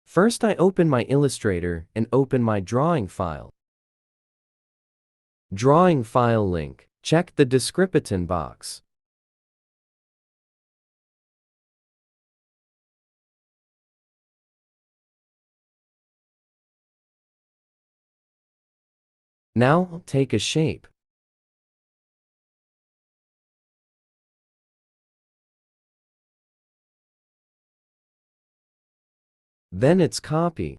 First I open my Illustrator and open my drawing file. Drawing file link. Check the description box. Now take a shape. Then it's copy.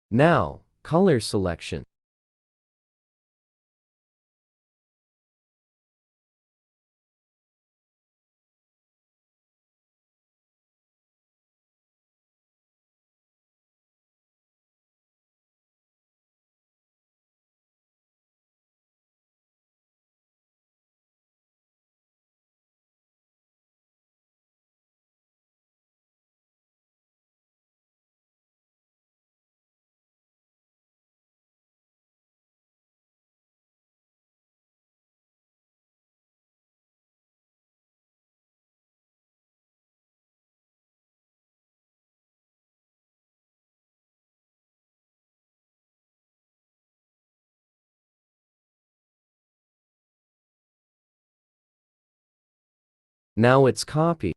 Now, color selection. Now it's copy.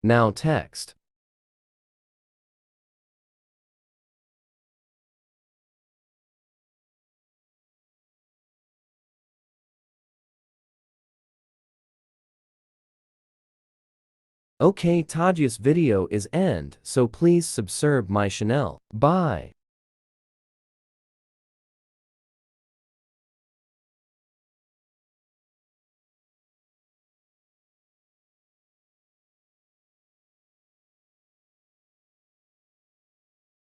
Now text. Okay, Taji's video is end, so please subscribe my channel. Bye.